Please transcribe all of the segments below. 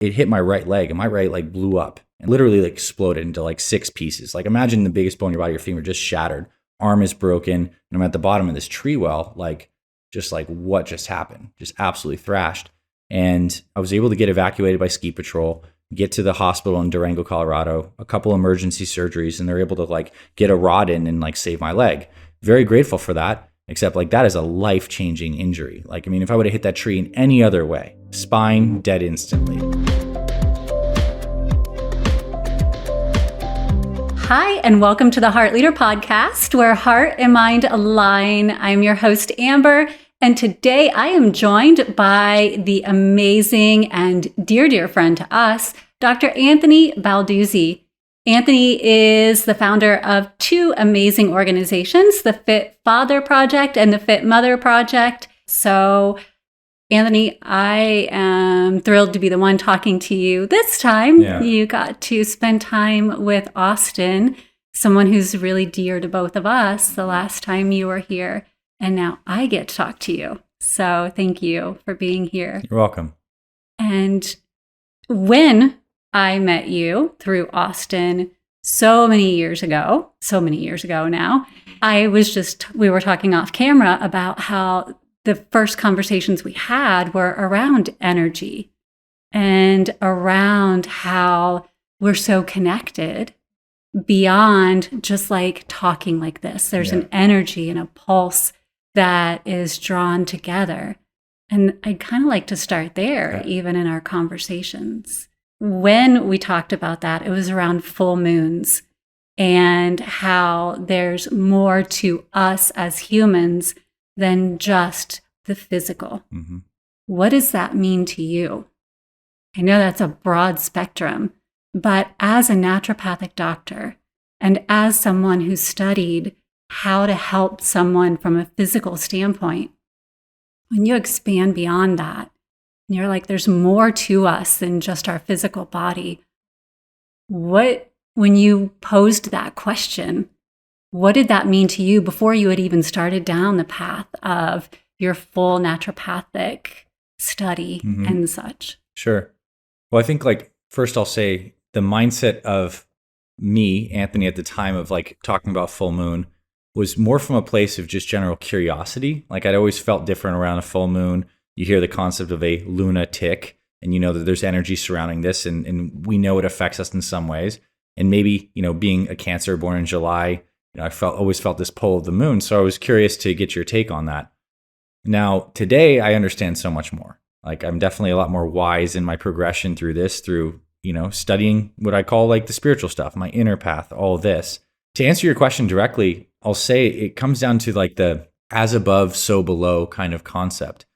it hit my right leg, and my right leg blew up and literally like exploded into like 6 pieces. Like imagine the biggest bone in your body, your femur just shattered, arm is broken, and I'm at the bottom of this tree well, like just like what just happened, just absolutely thrashed. And I was able to get evacuated by ski patrol, get to the hospital in Durango, Colorado, a couple emergency surgeries, and they're able to like get a rod in and like save my leg. Very grateful for that. Except like that is a life-changing injury. Like, I mean, if I would have hit that tree in any other way, spine dead instantly. Hi, and welcome to the Heart Leader Podcast, where heart and mind align. I'm your host, Amber, and today I am joined by the amazing and dear friend to us, Dr. Anthony Balduzzi. Anthony is the founder of 2 amazing organizations, the Fit Father Project and the Fit Mother Project. So, Anthony, I am thrilled to be the one talking to you this time. Yeah. You got to spend time with Austin, someone who's really dear to both of us the last time you were here. And now I get to talk to you. So thank you for being here. You're welcome. And when I met you through Austin so many years ago now, we were talking off camera about how the first conversations we had were around energy and around how we're so connected beyond just like talking like this. There's an energy and a pulse that is drawn together. And I'd kind of like to start there, even in our conversations. When we talked about that, it was around full moons and how there's more to us as humans than just the physical. Mm-hmm. What does that mean to you? I know that's a broad spectrum, but as a naturopathic doctor and as someone who studied how to help someone from a physical standpoint, when you expand beyond that, and you're like, there's more to us than just our physical body. When you posed that question, what did that mean to you before you had even started down the path of your full naturopathic study and such? Sure. Well, I think like, first I'll say the mindset of me, Anthony, at the time of like talking about full moon was more from a place of just general curiosity. Like I'd always felt different around a full moon. You hear the concept of a lunatic, and you know that there's energy surrounding this, and we know it affects us in some ways. And maybe, you know, being a Cancer born in July, you know, I always felt this pull of the moon. So I was curious to get your take on that. Now, today, I understand so much more. Like I'm definitely a lot more wise in my progression through this, through, you know, studying what I call like the spiritual stuff, my inner path, all of this. To answer your question directly, I'll say it comes down to like the as above, so below kind of concept.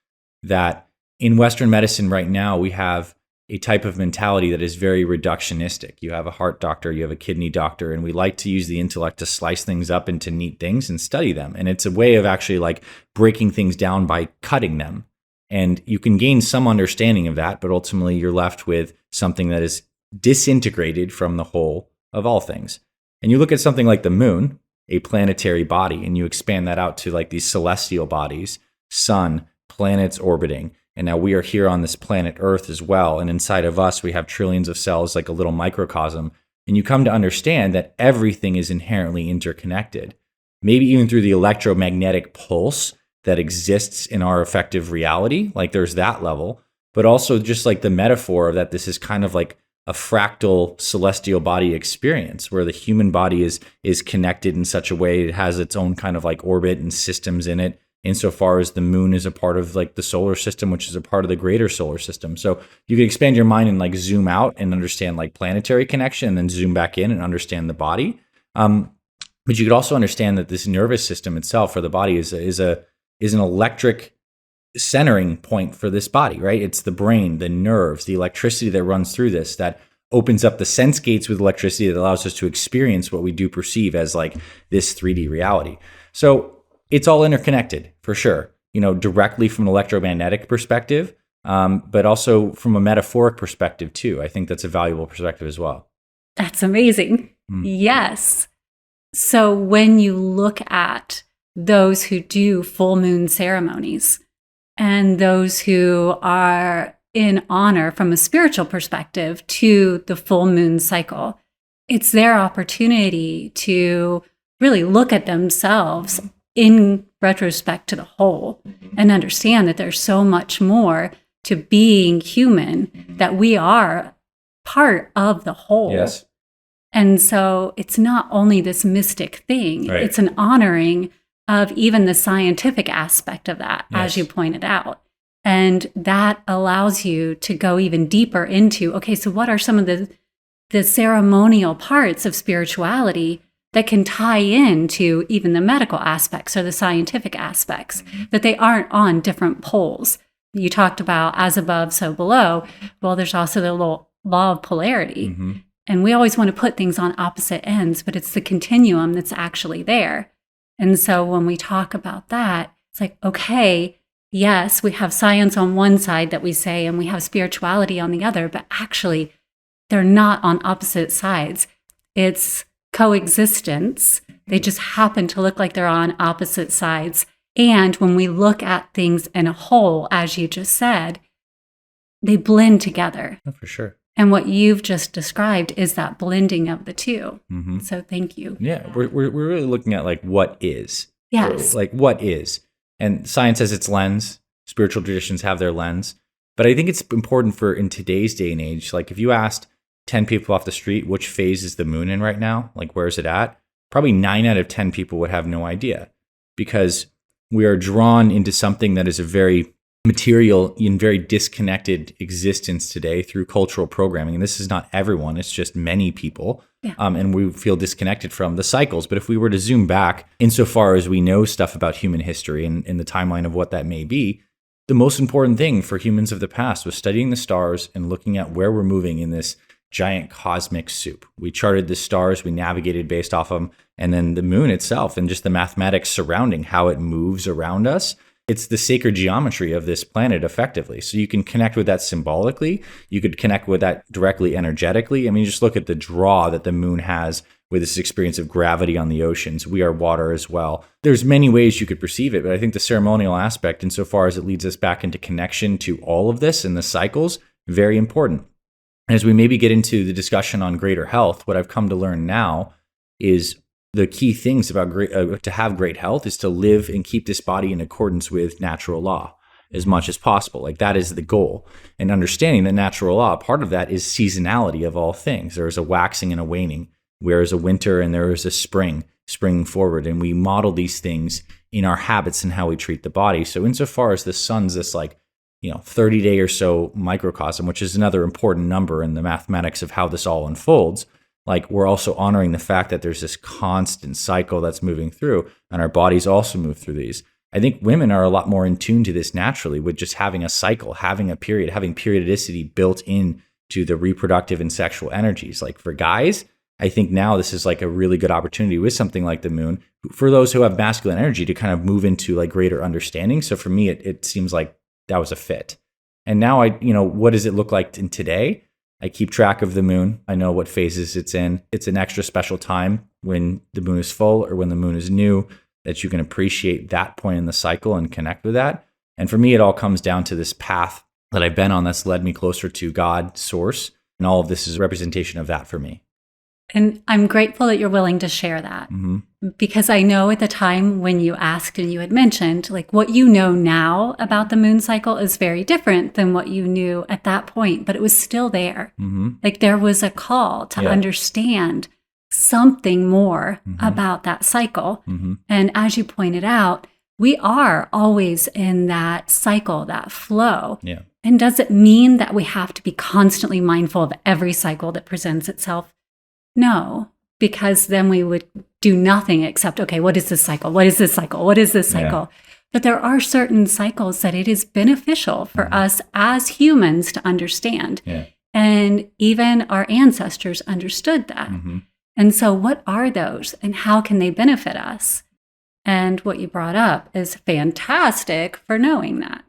That in Western medicine right now, we have a type of mentality that is very reductionistic. You have a heart doctor, you have a kidney doctor, and we like to use the intellect to slice things up into neat things and study them. And it's a way of actually like breaking things down by cutting them. And you can gain some understanding of that, but ultimately you're left with something that is disintegrated from the whole of all things. And you look at something like the moon, a planetary body, and you expand that out to like these celestial bodies, sun, planets orbiting. And now we are here on this planet Earth as well. And inside of us, we have trillions of cells, like a little microcosm. And you come to understand that everything is inherently interconnected, maybe even through the electromagnetic pulse that exists in our effective reality. Like there's that level, but also just like the metaphor of that this is kind of like a fractal celestial body experience where the human body is connected in such a way it has its own kind of like orbit and systems in it. Insofar as the moon is a part of like the solar system, which is a part of the greater solar system. So you can expand your mind and like zoom out and understand like planetary connection, and then zoom back in and understand the body. But you could also understand that this nervous system itself for the body is an electric centering point for this body, right? It's the brain, the nerves, the electricity that runs through this that opens up the sense gates with electricity that allows us to experience what we do perceive as like this 3D reality. So it's all interconnected for sure, you know, directly from an electromagnetic perspective, but also from a metaphoric perspective too. I think that's a valuable perspective as well. That's amazing. Yes. So when you look at those who do full moon ceremonies and those who are in honor from a spiritual perspective to the full moon cycle. It's their opportunity to really look at themselves in retrospect to the whole and understand that there's so much more to being human, that we are part of the whole. Yes. And so it's not only this mystic thing, Right. it's an honoring of even the scientific aspect of that, as you pointed out. And that allows you to go even deeper into, okay, so what are some of the ceremonial parts of spirituality that can tie into even the medical aspects or the scientific aspects, that they aren't on different poles. You talked about as above, so below. Well, there's also the law of polarity. And we always want to put things on opposite ends, but it's the continuum that's actually there. And so when we talk about that, it's like, okay, yes, we have science on one side that we say, and we have spirituality on the other, but actually they're not on opposite sides. It's coexistence. They just happen to look like they're on opposite sides. And when we look at things in a whole, as you just said, they blend together. Oh, for sure. And what you've just described is that blending of the two. So thank you. Yeah, we're really looking at like what is. Yes. Like what is. And science has its lens. Spiritual traditions have their lens. But I think it's important for in today's day and age, like if you asked 10 people off the street, which phase is the moon in right now? Like, where is it at? Probably 9 out of 10 people would have no idea, because we are drawn into something that is a very material and very disconnected existence today through cultural programming. And this is not everyone, it's just many people. And we feel disconnected from the cycles. But if we were to zoom back, insofar as we know stuff about human history and the timeline of what that may be, the most important thing for humans of the past was studying the stars and looking at where we're moving in this giant cosmic soup. We charted the stars, we navigated based off of them, and then the moon itself and just the mathematics surrounding how it moves around us. It's the sacred geometry of this planet effectively. So you can connect with that symbolically. You could connect with that directly energetically. I mean, just look at the draw that the moon has with this experience of gravity on the oceans. We are water as well. There's many ways you could perceive it, but I think the ceremonial aspect, insofar as it leads us back into connection to all of this and the cycles, very important. As we maybe get into the discussion on greater health, what I've come to learn now is the key things about to have great health is to live and keep this body in accordance with natural law as much as possible. Like that is the goal. And understanding that natural law, part of that is seasonality of all things. There is a waxing and a waning. There is a winter and there is a spring forward. And we model these things in our habits and how we treat the body. So insofar as the sun's this 30-day or so microcosm, which is another important number in the mathematics of how this all unfolds, like we're also honoring the fact that there's this constant cycle that's moving through, and our bodies also move through these. I think women are a lot more in tune to this naturally with just having a cycle, having a period, having periodicity built in to the reproductive and sexual energies. Like for guys, I think now this is like a really good opportunity with something like the moon for those who have masculine energy to kind of move into like greater understanding. So for me, it seems like that was a fit. And now what does it look like in today? I keep track of the moon. I know what phases it's in. It's an extra special time when the moon is full or when the moon is new that you can appreciate that point in the cycle and connect with that. And for me, it all comes down to this path that I've been on that's led me closer to God, source. And all of this is a representation of that for me. And I'm grateful that you're willing to share that, because I know at the time when you asked and you had mentioned, like what you know now about the moon cycle is very different than what you knew at that point, but it was still there. Like there was a call to understand something more about that cycle. And as you pointed out, we are always in that cycle, that flow. And does it mean that we have to be constantly mindful of every cycle that presents itself? No, because then we would do nothing except, okay, what is this cycle? What is this cycle? What is this cycle? But there are certain cycles that it is beneficial for us as humans to understand. And even our ancestors understood that. And so what are those and how can they benefit us? And what you brought up is fantastic for knowing that.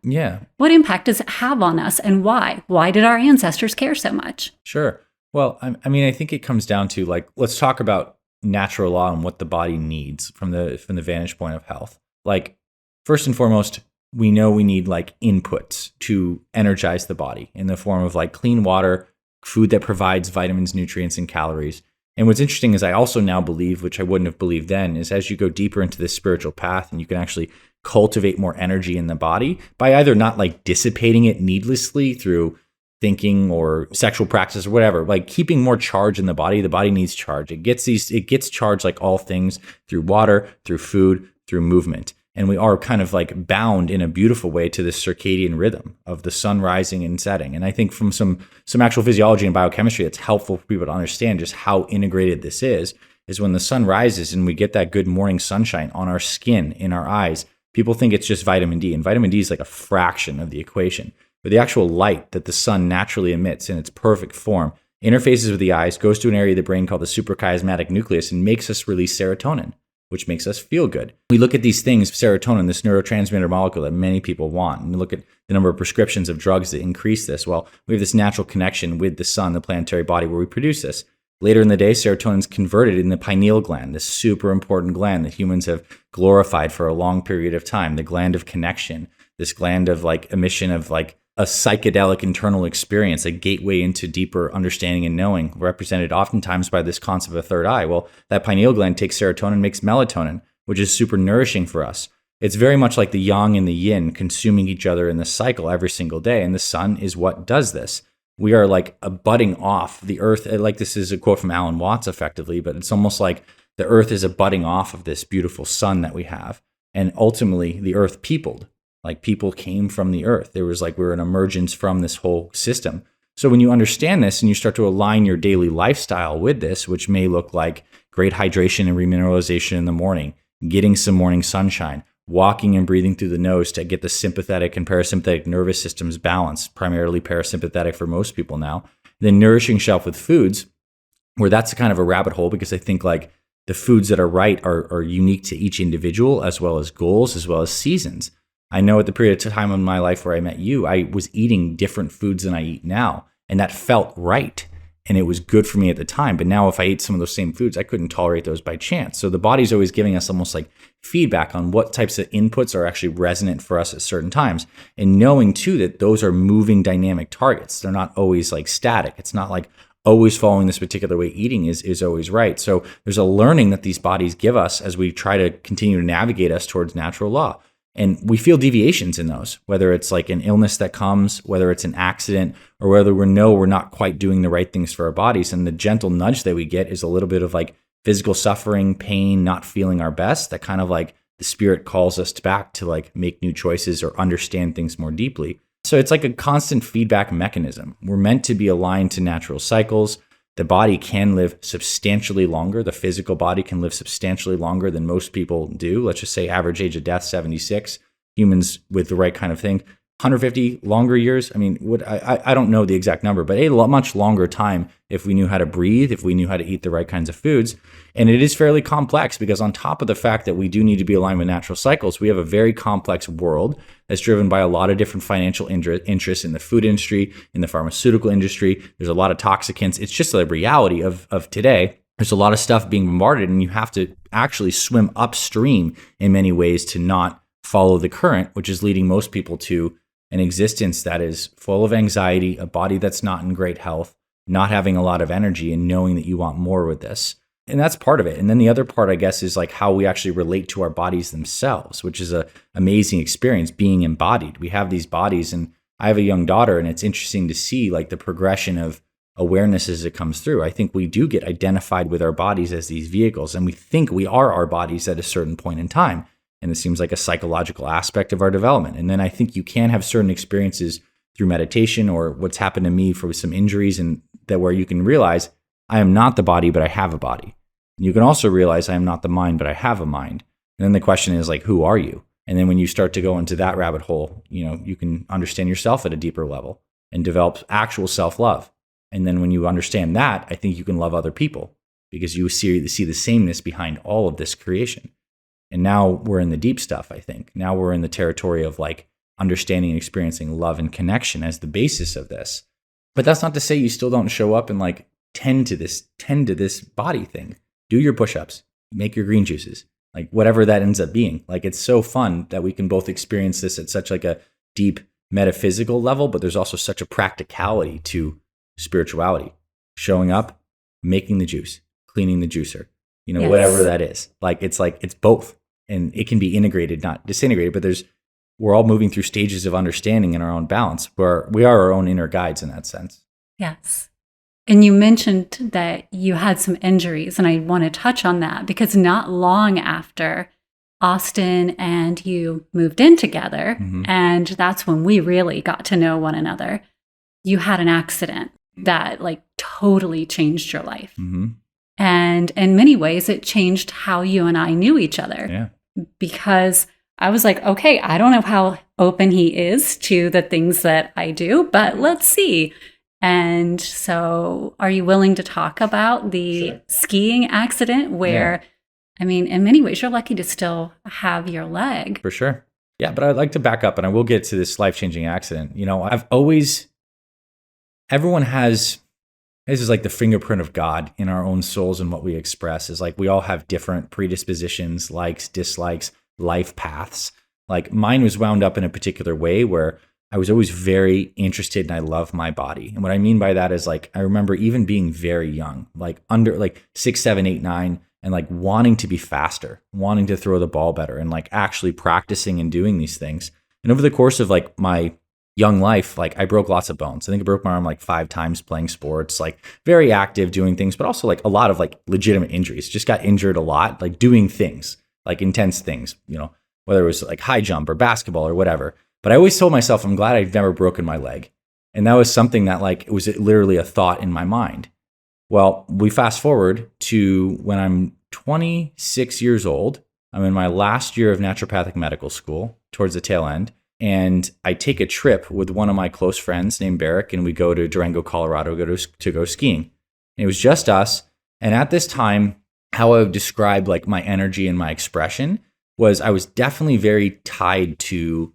What impact does it have on us and why? Why did our ancestors care so much? Sure. Well, I mean, I think it comes down to like, let's talk about natural law and what the body needs from the vantage point of health. Like, first and foremost, we know we need like inputs to energize the body in the form of like clean water, food that provides vitamins, nutrients, and calories. And what's interesting is I also now believe, which I wouldn't have believed then, is as you go deeper into this spiritual path and you can actually cultivate more energy in the body by either not like dissipating it needlessly through thinking or sexual practice or whatever, like keeping more charge in the body needs charge. It gets charged like all things through water, through food, through movement. And we are kind of like bound in a beautiful way to this circadian rhythm of the sun rising and setting. And I think from some actual physiology and biochemistry, it's helpful for people to understand just how integrated this is when the sun rises and we get that good morning sunshine on our skin, in our eyes, people think it's just vitamin D. And vitamin D is like a fraction of the equation. But the actual light that the sun naturally emits in its perfect form interfaces with the eyes, goes to an area of the brain called the suprachiasmatic nucleus, and makes us release serotonin, which makes us feel good. We look at these things, serotonin, this neurotransmitter molecule that many people want, and we look at the number of prescriptions of drugs that increase this. Well, we have this natural connection with the sun, the planetary body, where we produce this. Later in the day, serotonin is converted in the pineal gland, this super important gland that humans have glorified for a long period of time, the gland of connection, this gland of like emission of like a psychedelic internal experience, a gateway into deeper understanding and knowing, represented oftentimes by this concept of a third eye. Well, that pineal gland takes serotonin, makes melatonin, which is super nourishing for us. It's very much like the yang and the yin consuming each other in this cycle every single day. And the sun is what does this. We are like a budding off the earth. Like this is a quote from Alan Watts effectively, but it's almost like the earth is a budding off of this beautiful sun that we have. And ultimately the earth peopled. Like people came from the earth. There was like, we're an emergence from this whole system. So when you understand this and you start to align your daily lifestyle with this, which may look like great hydration and remineralization in the morning, getting some morning sunshine, walking and breathing through the nose to get the sympathetic and parasympathetic nervous systems balanced, primarily parasympathetic for most people now, then nourishing yourself with foods where that's kind of a rabbit hole, because I think like the foods that are right are unique to each individual, as well as goals, as well as seasons. I know at the period of time in my life where I met you, I was eating different foods than I eat now, and that felt right. And it was good for me at the time. But now if I ate some of those same foods, I couldn't tolerate those by chance. So the body's always giving us almost like feedback on what types of inputs are actually resonant for us at certain times. And knowing too that those are moving dynamic targets. They're not always like static. It's not like always following this particular way eating is always right. So there's a learning that these bodies give us as we try to continue to navigate us towards natural law. And we feel deviations in those, whether it's like an illness that comes, whether it's an accident, or whether we're not quite doing the right things for our bodies. And the gentle nudge that we get is a little bit of like physical suffering, pain, not feeling our best, that kind of like the spirit calls us back to like make new choices or understand things more deeply. So it's like a constant feedback mechanism. We're meant to be aligned to natural cycles. The body can live substantially longer. The physical body can live substantially longer than most people do. Let's just say average age of death, 76. Humans with the right kind of thing, 150 longer years. I mean, I don't know the exact number, but a much longer time if we knew how to breathe, if we knew how to eat the right kinds of foods. And it is fairly complex because on top of the fact that we do need to be aligned with natural cycles, we have a very complex world that's driven by a lot of different financial interests in the food industry, in the pharmaceutical industry. There's a lot of toxicants. It's just the reality of today. There's a lot of stuff being bombarded, and you have to actually swim upstream in many ways to not follow the current, which is leading most people to an existence that is full of anxiety, a body that's not in great health, not having a lot of energy, and knowing that you want more with this. And that's part of it. And then the other part, I guess, is like how we actually relate to our bodies themselves, which is an amazing experience, being embodied. We have these bodies, and I have a young daughter, and it's interesting to see like the progression of awareness as it comes through. I think we do get identified with our bodies as these vehicles, and we think we are our bodies at a certain point in time. And it seems like a psychological aspect of our development. And then I think you can have certain experiences through meditation or what's happened to me for some injuries, and that where you can realize I am not the body, but I have a body. And you can also realize I am not the mind, but I have a mind. And then the question is like, who are you? And then when you start to go into that rabbit hole, you can understand yourself at a deeper level and develop actual self-love. And then when you understand that, I think you can love other people because you see the sameness behind all of this creation. And now we're in the deep stuff, I think. Now we're in the territory of like understanding and experiencing love and connection as the basis of this. But that's not to say you still don't show up and like tend to this body thing. Do your push-ups, make your green juices, like whatever that ends up being. Like it's so fun that we can both experience this at such like a deep metaphysical level, but there's also such a practicality to spirituality. Showing up, making the juice, cleaning the juicer, Yes. whatever that is. Like it's both. And it can be integrated, not disintegrated, but we're all moving through stages of understanding in our own balance, where we are our own inner guides in that sense. Yes. And you mentioned that you had some injuries, and I want to touch on that because not long after Austin and you moved in together, and that's when we really got to know one another, you had an accident that like totally changed your life. And in many ways, it changed how you and I knew each other. Yeah. Because I was like, okay, I don't know how open he is to the things that I do, but let's see. And so are you willing to talk about the skiing accident where, I mean, in many ways, you're lucky to still have your leg? For sure. Yeah, but I'd like to back up, and I will get to this life-changing accident. Everyone has, this is like the fingerprint of God in our own souls, and what we express is like we all have different predispositions, likes, dislikes, life paths. Like mine was wound up in a particular way where I was always very interested and I love my body. And what I mean by that is like, I remember even being very young, like under like 6, 7, 8, 9, and like wanting to be faster, wanting to throw the ball better, and like actually practicing and doing these things. And over the course of like my young life, like I broke lots of bones. I think I broke my arm like 5 times playing sports, like very active doing things, but also like a lot of like legitimate injuries. Just got injured a lot, like doing things, like intense things, whether it was like high jump or basketball or whatever. But I always told myself, I'm glad I've never broken my leg. And that was something that like, it was literally a thought in my mind. Well, we fast forward to when I'm 26 years old. I'm in my last year of naturopathic medical school, towards the tail end. And I take a trip with one of my close friends named Barrick, and we go to Durango, Colorado to go skiing. And it was just us. And at this time, how I would describe like my energy and my expression was I was definitely very tied to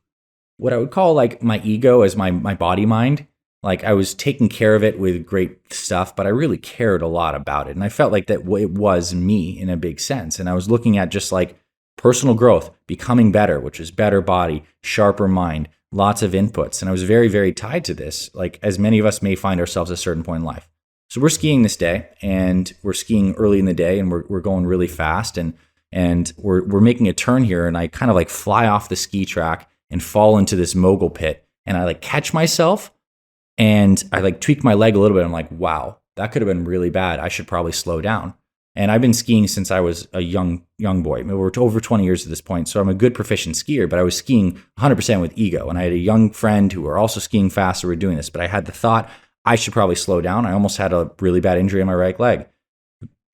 what I would call like my ego as my body mind. Like I was taking care of it with great stuff, but I really cared a lot about it. And I felt like that it was me in a big sense. And I was looking at just like personal growth, becoming better, which is better body, sharper mind, lots of inputs. And I was very, very tied to this, like as many of us may find ourselves at a certain point in life. So we're skiing this day, and we're skiing early in the day, and we're going really fast, and we're making a turn here, and I kind of like fly off the ski track and fall into this mogul pit, and I like catch myself, and I like tweak my leg a little bit. I'm like, wow, that could have been really bad. I should probably slow down. And I've been skiing since I was a young boy. I mean, we're over 20 years at this point, so I'm a good proficient skier, but I was skiing 100% with ego. And I had a young friend who were also skiing fast, so we're doing this. But I had the thought, I should probably slow down. I almost had a really bad injury on my right leg.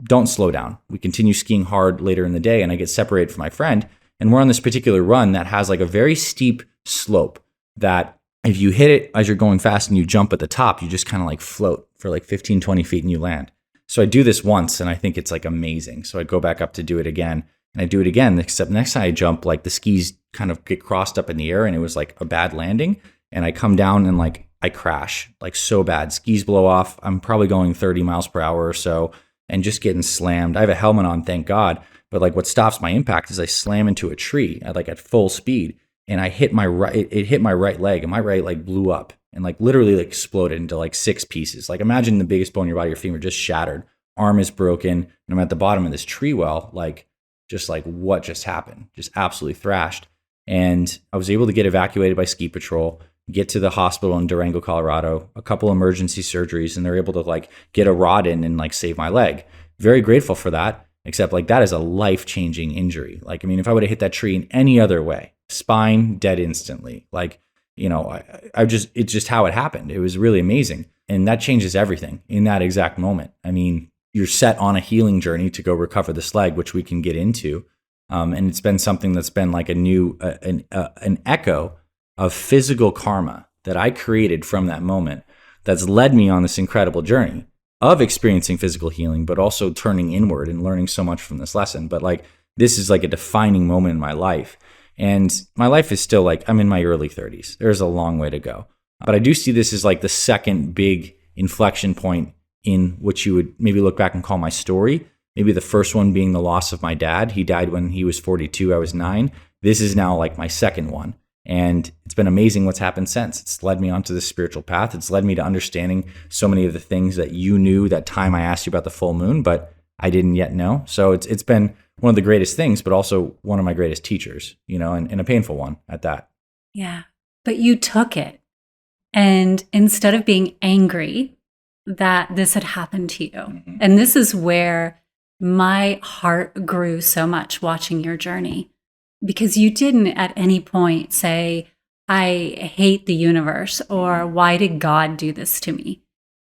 Don't slow down. We continue skiing hard later in the day, and I get separated from my friend. And we're on this particular run that has like a very steep slope that if you hit it as you're going fast and you jump at the top, you just kind of like float for like 15, 20 feet and you land. So I do this once, and I think it's like amazing. So I go back up to do it again, and I do it again, except next time I jump, like the skis kind of get crossed up in the air, and it was like a bad landing. And I come down and like I crash like so bad. Skis blow off. I'm probably going 30 miles per hour or so and just getting slammed. I have a helmet on, thank God. But like what stops my impact is I slam into a tree at full speed, and I hit my right, it hit my right leg, and my right leg blew up and like literally like exploded into like 6 pieces. Like imagine the biggest bone in your body, your femur, just shattered. Arm is broken, and I'm at the bottom of this tree well, like just like what just happened, just absolutely thrashed. And I was able to get evacuated by ski patrol, get to the hospital in Durango, Colorado, a couple emergency surgeries, and they're able to like get a rod in and like save my leg. Very grateful for that, except like that is a life-changing injury. Like, I mean, if I would have hit that tree in any other way, spine dead instantly. Like, it's just how it happened. It was really amazing. And that changes everything in that exact moment. I mean, you're set on a healing journey to go recover this leg, which we can get into. And it's been something that's been like an echo of physical karma that I created from that moment that's led me on this incredible journey of experiencing physical healing, but also turning inward and learning so much from this lesson. But like, this is like a defining moment in my life. And my life is still like, I'm in my early 30s. There's a long way to go. But I do see this as like the second big inflection point in what you would maybe look back and call my story. maybe the first one being the loss of my dad. He died when he was 42. I was 9. This is now like my second one. And it's been amazing what's happened since. It's led me onto this spiritual path. It's led me to understanding so many of the things that you knew that time I asked you about the full moon, but I didn't yet know. So it's been one of the greatest things, but also one of my greatest teachers, and a painful one at that. Yeah. But you took it. And instead of being angry that this had happened to you, and this is where my heart grew so much watching your journey, because you didn't at any point say, I hate the universe, or why did God do this to me?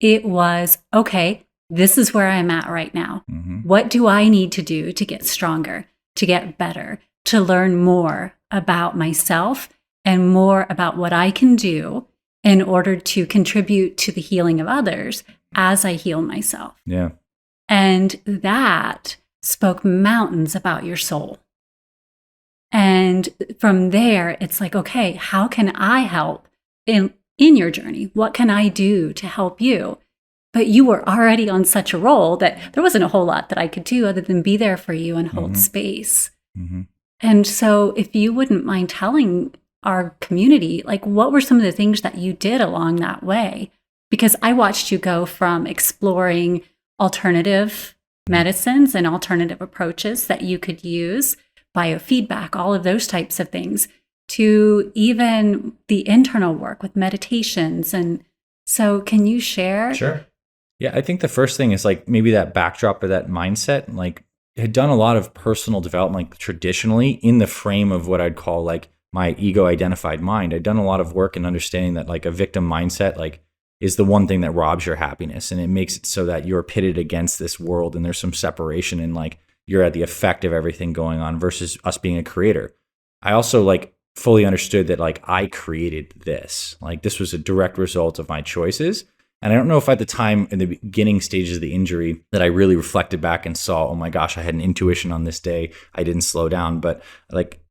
It was, okay, this is where I'm at right now. What do I need to do to get stronger, to get better, to learn more about myself and more about what I can do in order to contribute to the healing of others as I heal myself? Yeah. And that spoke mountains about your soul. And from there, it's like, okay, how can I help in your journey? What can I do to help you? But you were already on such a roll that there wasn't a whole lot that I could do other than be there for you and hold space. And so if you wouldn't mind telling our community, like, what were some of the things that you did along that way? Because I watched you go from exploring alternative medicines and alternative approaches that you could use, biofeedback, all of those types of things, to even the internal work with meditations. And so can you share? Sure. Yeah, I think the first thing is like maybe that backdrop or that mindset. Like, I had done a lot of personal development, like, traditionally in the frame of what I'd call like my ego identified mind. I'd done a lot of work in understanding that like a victim mindset like is the one thing that robs your happiness, and it makes it so that you're pitted against this world and there's some separation and like you're at the effect of everything going on versus us being a creator. I also like fully understood that like I created this. Like, this was a direct result of my choices. And I don't know if at the time in the beginning stages of the injury that I really reflected back and saw, oh my gosh, I had an intuition on this day. I didn't slow down. But like,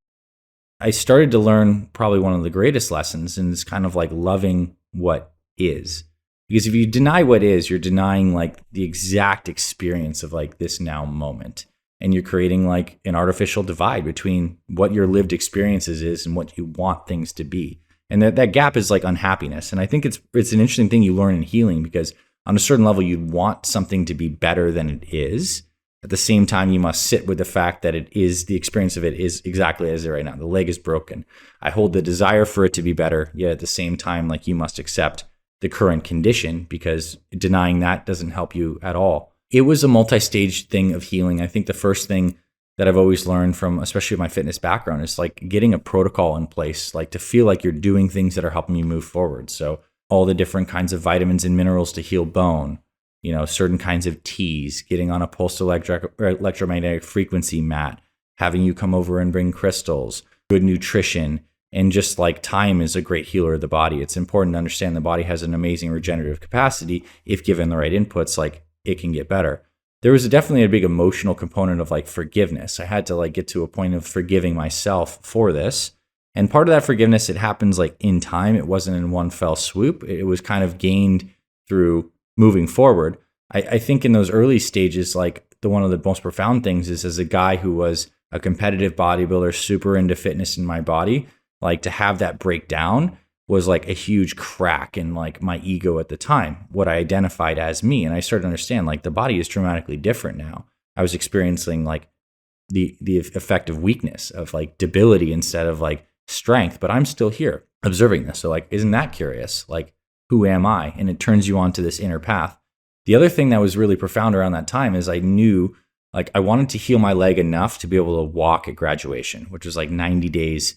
I started to learn probably one of the greatest lessons, and it's kind of like loving what is. Because if you deny what is, you're denying like the exact experience of like this now moment. And you're creating like an artificial divide between what your lived experiences is and what you want things to be. And that gap is like unhappiness. And I think it's an interesting thing you learn in healing, because on a certain level, you'd want something to be better than it is. At the same time, you must sit with the fact that it is, the experience of it is exactly as it is right now. The leg is broken. I hold the desire for it to be better, yet at the same time, like, you must accept the current condition, because denying that doesn't help you at all. It was a multi-stage thing of healing. I think the first thing that I've always learned from, especially my fitness background, is like getting a protocol in place, like to feel like you're doing things that are helping you move forward. So all the different kinds of vitamins and minerals to heal bone, certain kinds of teas, getting on a pulsed electromagnetic frequency mat, having you come over and bring crystals, good nutrition, and just like time is a great healer of the body. It's important to understand the body has an amazing regenerative capacity. If given the right inputs, like, it can get better. There was definitely a big emotional component of like forgiveness. I had to like get to a point of forgiving myself for this. And part of that forgiveness, it happens like in time. It wasn't in one fell swoop. It was kind of gained through moving forward. I think in those early stages, like, one of the most profound things is, as a guy who was a competitive bodybuilder, super into fitness in my body, like, to have that breakdown was like a huge crack in like my ego at the time, what I identified as me. And I started to understand like the body is dramatically different now. I was experiencing like the effect of weakness, of like debility instead of like strength, but I'm still here observing this. So like, isn't that curious? Like, who am I? And it turns you on to this inner path. The other thing that was really profound around that time is I knew like I wanted to heal my leg enough to be able to walk at graduation, which was like 90 days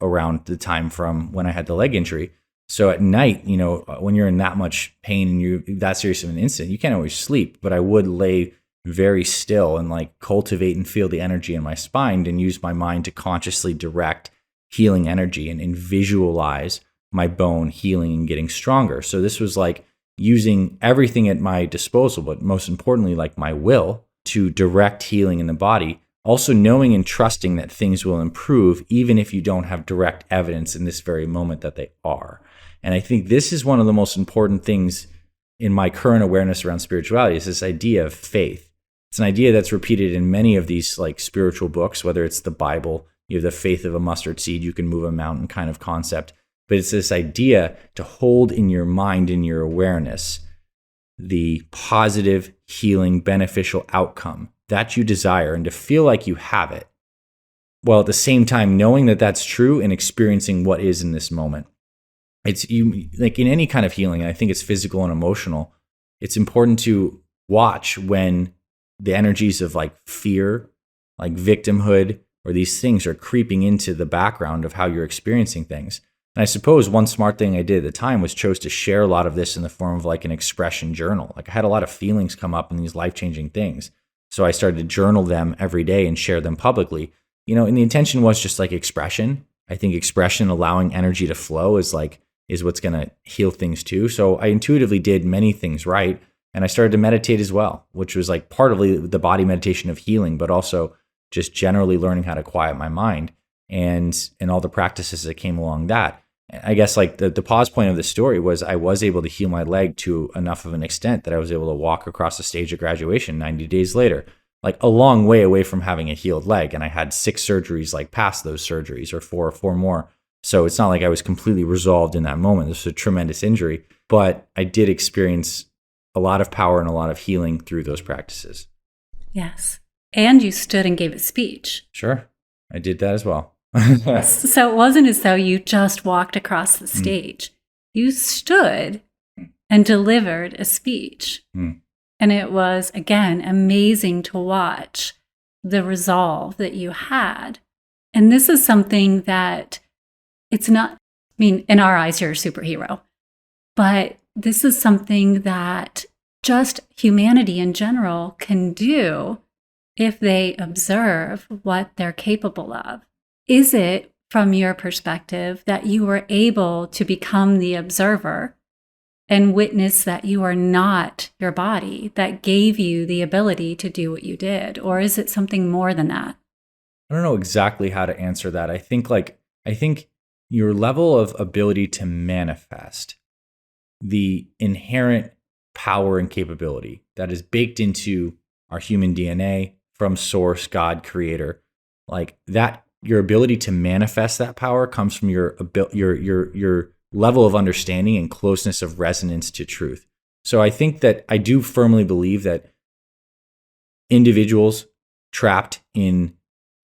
around the time from when I had the leg injury. So at night, when you're in that much pain and you're that serious of an incident, you can't always sleep, but I would lay very still and like cultivate and feel the energy in my spine and use my mind to consciously direct healing energy and visualize my bone healing and getting stronger. So this was like using everything at my disposal, but most importantly, like my will, to direct healing in the body. Also knowing and trusting that things will improve even if you don't have direct evidence in this very moment that they are. And I think this is one of the most important things in my current awareness around spirituality, is this idea of faith. It's an idea that's repeated in many of these like spiritual books, whether it's the Bible, you have the faith of a mustard seed, you can move a mountain kind of concept. But it's this idea to hold in your mind, in your awareness, the positive, healing, beneficial outcome that you desire and to feel like you have it, while at the same time knowing that that's true and experiencing what is in this moment. It's you like in any kind of healing, and I think it's physical and emotional, it's important to watch when the energies of like fear, like victimhood, or these things are creeping into the background of how you're experiencing things. And I suppose one smart thing I did at the time was chose to share a lot of this in the form of like an expression journal. Like I had a lot of feelings come up in these life-changing things. So I started to journal them every day and share them publicly. And the intention was just like expression. I think expression, allowing energy to flow is what's going to heal things too. So I intuitively did many things right. And I started to meditate as well, which was like part of the body meditation of healing, but also just generally learning how to quiet my mind and all the practices that came along that. I guess like the pause point of the story was I was able to heal my leg to enough of an extent that I was able to walk across the stage of graduation 90 days later, like a long way away from having a healed leg. And I had 6 surgeries like past those surgeries, or four more. So it's not like I was completely resolved in that moment. This was a tremendous injury, but I did experience a lot of power and a lot of healing through those practices. Yes. And you stood and gave a speech. Sure. I did that as well. So it wasn't as though you just walked across the stage. You stood and delivered a speech. And it was, again, amazing to watch the resolve that you had. And this is something that it's not, in our eyes, you're a superhero. But this is something that just humanity in general can do if they observe what they're capable of. Is it, from your perspective, that you were able to become the observer and witness that you are not your body that gave you the ability to do what you did? Or is it something more than that? I don't know exactly how to answer that. I think your level of ability to manifest the inherent power and capability that is baked into our human DNA from source, God, creator, like that, your ability to manifest that power comes from your level of understanding and closeness of resonance to truth. So I think that I do firmly believe that individuals trapped in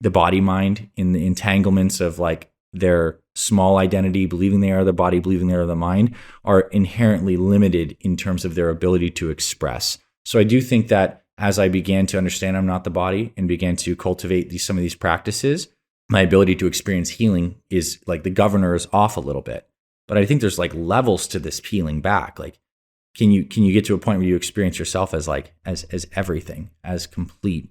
the body mind, in the entanglements of like their small identity, believing they are the body, believing they are the mind, are inherently limited in terms of their ability to express. So I do think that as I began to understand I'm not the body and began to cultivate some of these practices, my ability to experience healing is like the governor is off a little bit. But I think there's like levels to this peeling back. Like, can you get to a point where you experience yourself as like as everything, as complete,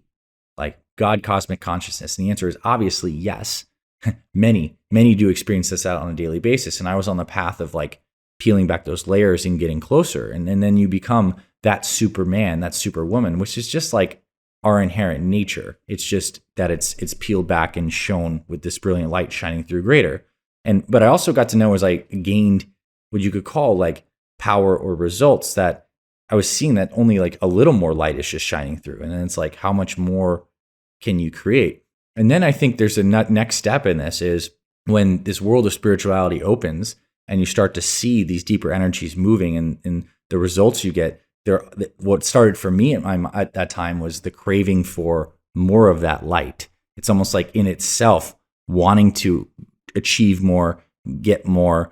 like God, cosmic consciousness? And the answer is obviously yes. Many do experience this out on a daily basis. And I was on the path of like peeling back those layers and getting closer. And then you become that Superman, that Superwoman, which is just like our inherent nature. It's just that it's peeled back and shown with this brilliant light shining through greater. But I also got to know as I gained what you could call like power or results, that I was seeing that only like a little more light is just shining through. And then it's like, how much more can you create? And then I think there's a next step in this is when this world of spirituality opens and you start to see these deeper energies moving and the results you get there. What started for me at that time was the craving for more of that light. It's almost like in itself wanting to achieve more, get more,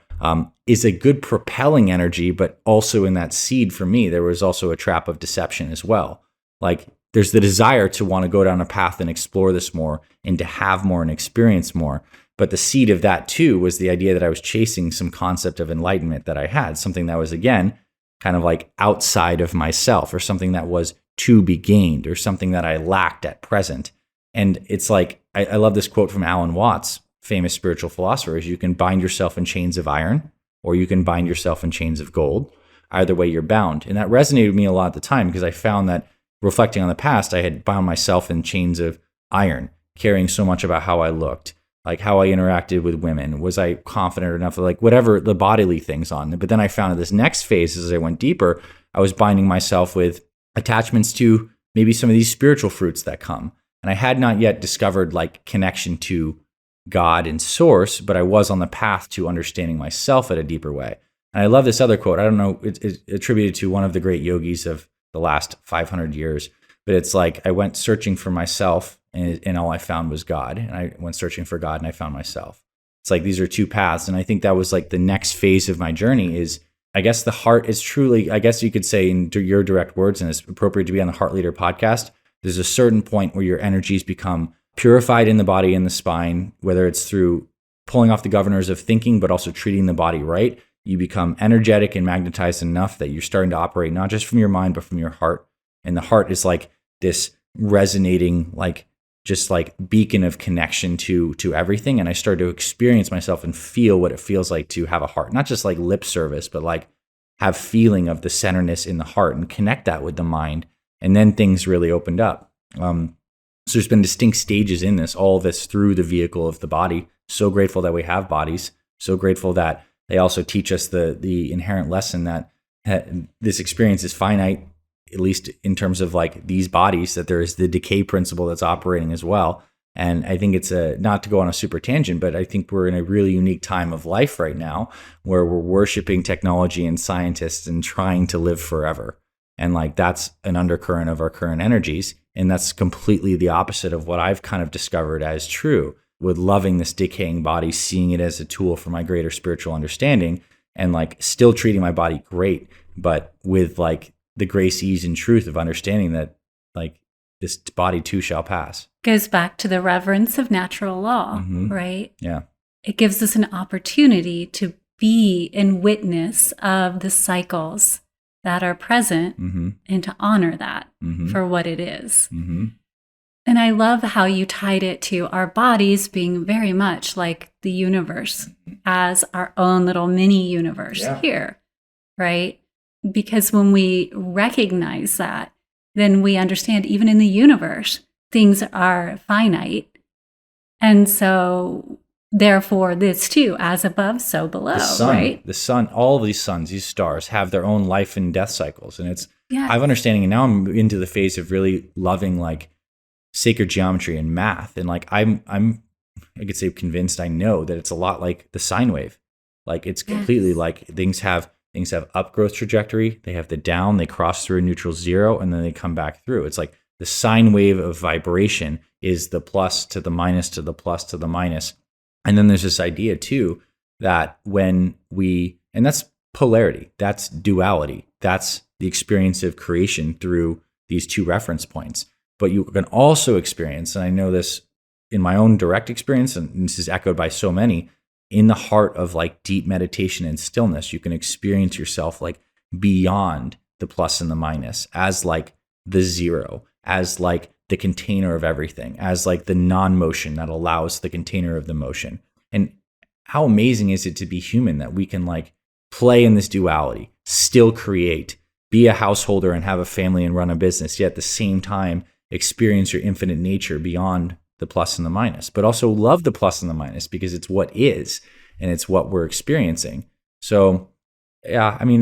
is a good propelling energy, but also in that seed for me, there was also a trap of deception as well. Like there's the desire to want to go down a path and explore this more and to have more and experience more. But the seed of that too was the idea that I was chasing some concept of enlightenment that I had, something that was, again, kind of like outside of myself, or something that was to be gained, or something that I lacked at present. And it's like, I love this quote from Alan Watts, famous spiritual philosopher, is you can bind yourself in chains of iron, or you can bind yourself in chains of gold. Either way, you're bound. And that resonated with me a lot at the time, because I found that reflecting on the past, I had bound myself in chains of iron, caring so much about how I looked, like how I interacted with women. Was I confident enough, like whatever the bodily things on. But then I found that this next phase, as I went deeper, I was binding myself with attachments to maybe some of these spiritual fruits that come. And I had not yet discovered like connection to God and source, but I was on the path to understanding myself at a deeper way. And I love this other quote. I don't know, it's attributed to one of the great yogis of the last 500 years, but it's like, I went searching for myself and all I found was God. And I went searching for God and I found myself. It's like, these are two paths. And I think that was like the next phase of my journey is, I guess the heart is truly, I guess you could say in your direct words, and it's appropriate to be on the Heart Leader podcast, there's a certain point where your energies become purified in the body and the spine, whether it's through pulling off the governors of thinking, but also treating the body right. You become energetic and magnetized enough that you're starting to operate not just from your mind, but from your heart. And the heart is like this resonating, like just like beacon of connection to everything. And I started to experience myself and feel what it feels like to have a heart, not just like lip service, but like have feeling of the centerness in the heart and connect that with the mind. And then things really opened up. So there's been distinct stages in this, all of this through the vehicle of the body. So grateful that we have bodies. So grateful that they also teach us the inherent lesson that this experience is finite, at least in terms of like these bodies, that there is the decay principle that's operating as well. And I think it's not to go on a super tangent, but I think we're in a really unique time of life right now where we're worshiping technology and scientists and trying to live forever. And like, that's an undercurrent of our current energies. And that's completely the opposite of what I've kind of discovered as true, with loving this decaying body, seeing it as a tool for my greater spiritual understanding, and like still treating my body great, but with like the grace, ease, and truth of understanding that like this body too shall pass. Goes back to the reverence of natural law, right? Yeah. It gives us an opportunity to be in witness of the cycles that are present and to honor that for what it is. And I love how you tied it to our bodies being very much like the universe as our own little mini universe here, right? Because when we recognize that, then we understand even in the universe, things are finite. And so therefore this too, as above, so below, right? The sun, all of these suns, these stars have their own life and death cycles. And it's, I have understanding, and now I'm into the phase of really loving like sacred geometry and math. And like, I could say convinced, I know that it's a lot like the sine wave. Like it's completely like things have upgrowth trajectory. They have the down, they cross through a neutral zero, and then they come back through. It's like the sine wave of vibration is the plus to the minus to the plus to the minus. And then there's this idea too, that when and that's polarity, that's duality, that's the experience of creation through these two reference points. But you can also experience, and I know this in my own direct experience, and this is echoed by so many, in the heart of like deep meditation and stillness, you can experience yourself like beyond the plus and the minus, as like the zero, as like the container of everything, as like the non-motion that allows the container of the motion. And how amazing is it to be human that we can like play in this duality, still create, be a householder and have a family and run a business, yet at the same time experience your infinite nature beyond the plus and the minus, but also love the plus and the minus because it's what is and it's what we're experiencing. So yeah, I mean,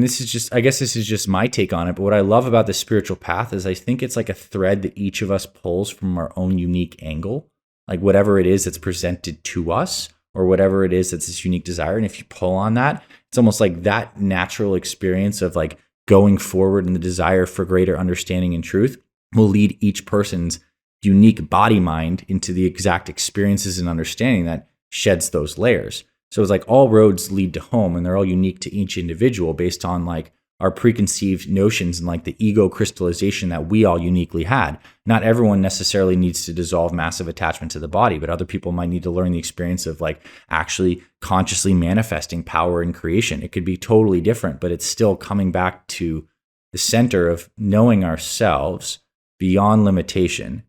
I guess this is just my take on it. But what I love about the spiritual path is I think it's like a thread that each of us pulls from our own unique angle, like whatever it is that's presented to us or whatever it is that's this unique desire. And if you pull on that, it's almost like that natural experience of like going forward and the desire for greater understanding and truth will lead each person's unique body mind into the exact experiences and understanding that sheds those layers. So it's like all roads lead to home, and they're all unique to each individual based on like our preconceived notions and like the ego crystallization that we all uniquely had. Not everyone necessarily needs to dissolve massive attachment to the body, but other people might need to learn the experience of like actually consciously manifesting power in creation. It could be totally different, but it's still coming back to the center of knowing ourselves beyond limitation.